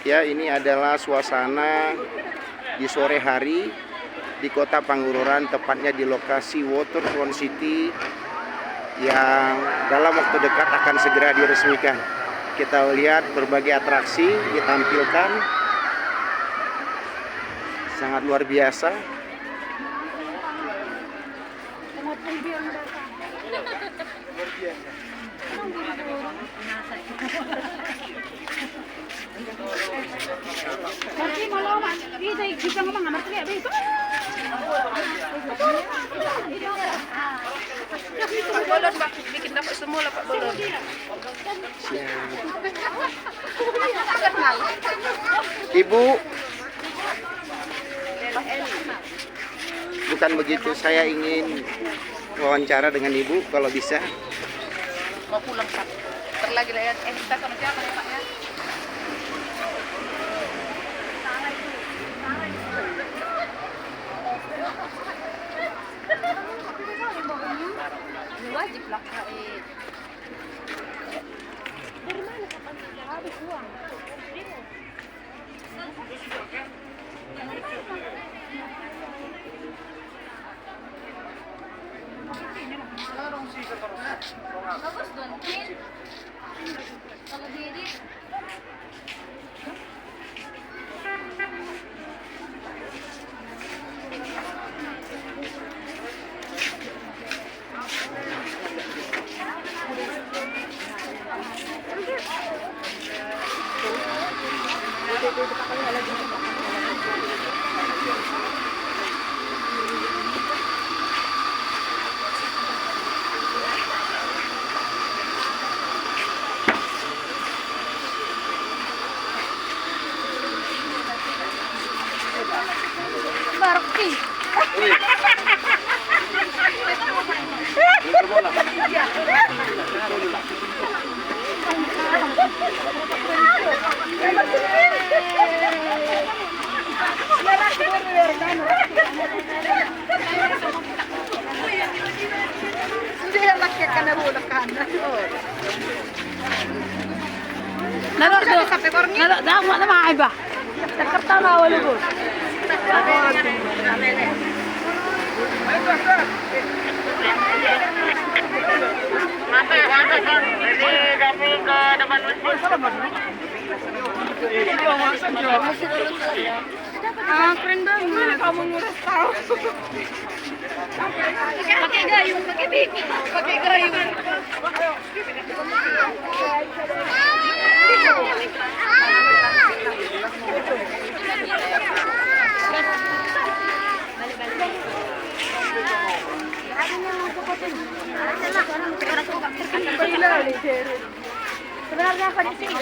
Ya, ini adalah suasana di sore hari di Kota Pangururan, tepatnya di lokasi Waterfront City yang dalam waktu dekat akan segera diresmikan. Kita lihat berbagai atraksi ditampilkan, sangat luar biasa. Bolon Pak, bikin dapat semua lah Pak Bolon. Ibu, bukan begitu, saya ingin wawancara dengan Ibu kalau bisa. Mau pulang Pak. Terlagi lah ya. Kita sama siapa ya Pak ya? Wajib lah Pak. Dari mana kapan habis uang? Bagus dong, kalau diedit. Barki. Nalo dama na mga iba. Nagkarta na wala ko. Ini kami ke depan masjid. Keren banget. Kamu ngurus tahu. Pakai gayung, pakai biki, pakai gayung. Sebenarnya apa di sini?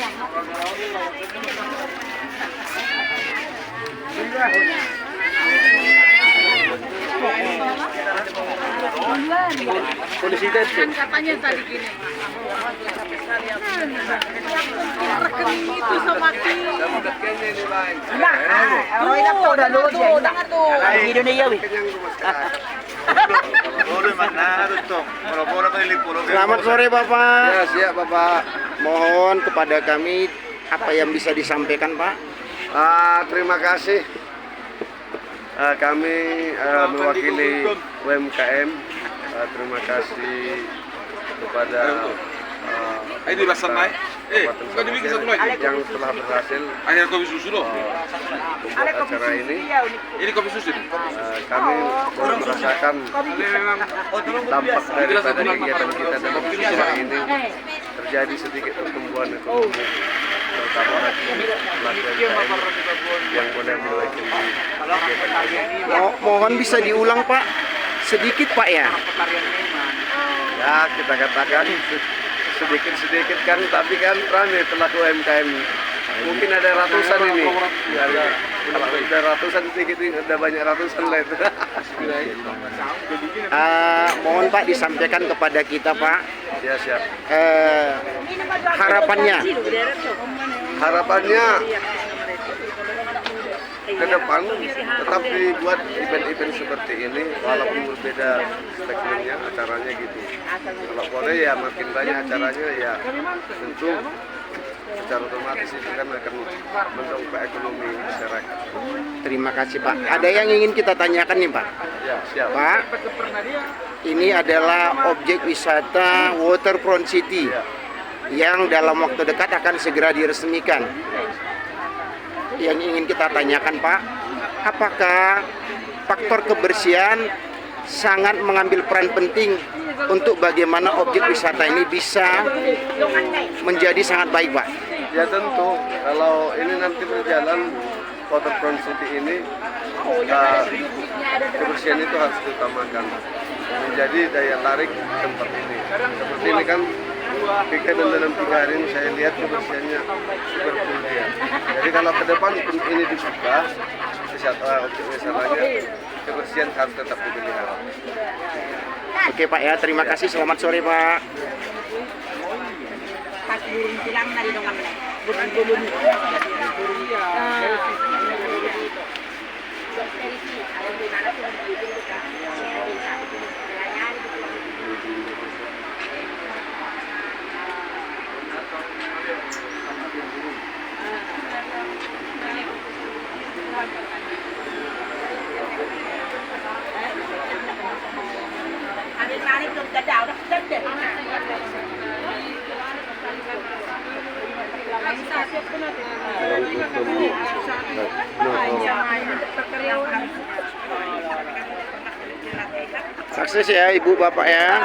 Polisi itu Katanya tadi gini. Rekening itu sama Ki. Selamat sore Bapak. Ya, siap Bapak. Mohon kepada kami apa yang bisa disampaikan Pak? Terima kasih. Kami mewakili UMKM. Terima kasih kepada Kabupaten Samosir yang telah berhasil membuat acara ini. Ini kopi susu. Kami merasakan dampak daripada kegiatan kita dalam acara ini terjadi sedikit pertumbuhan ekonomi, terutama bagi pelaku UMKM yang boleh mewakili kegiatan ini. Mohon bisa diulang Pak, sedikit Pak ya. Ya, kita katakan sedikit-sedikit kan, tapi kan ramai pelaku UMKM. Mungkin ada ratusan ini. Kalau ada ratusan sedikit ini ada banyak ratusan lah itu. Mohon Pak disampaikan kepada kita Pak. Ya, siap. Harapannya ke depan tetap dibuat event-event seperti ini walaupun berbeda segmennya acaranya gitu. Kalau boleh ya makin banyak acaranya ya tentu kita secara otomatis itu kan akan mendongkrak ekonomi masyarakat. Terima kasih Pak. Ada yang ingin kita tanyakan nih Pak. Ya, siap. Pak, ini adalah objek wisata Waterfront City yang dalam waktu dekat akan segera diresmikan. Yang ingin kita tanyakan Pak, apakah faktor kebersihan sangat mengambil peran penting untuk bagaimana objek wisata ini bisa menjadi sangat baik Pak? Ya tentu, kalau ini nanti berjalan Waterfront City ini, kebersihan itu harus diutamakan, menjadi daya tarik tempat ini. Seperti ini kan, kegiatan dalam 3 hari ini saya lihat kebersihannya super penting. Jadi kalau ke depan ini dibuka, wisata objek wisatanya, kebersihan harus tetap dipelihara. Oke Pak ya, terima kasih. Selamat sore Pak. Pas burung silang nari dong kami. Burung. Hari ini belum ada udah gede. Sukses ya Ibu Bapak ya.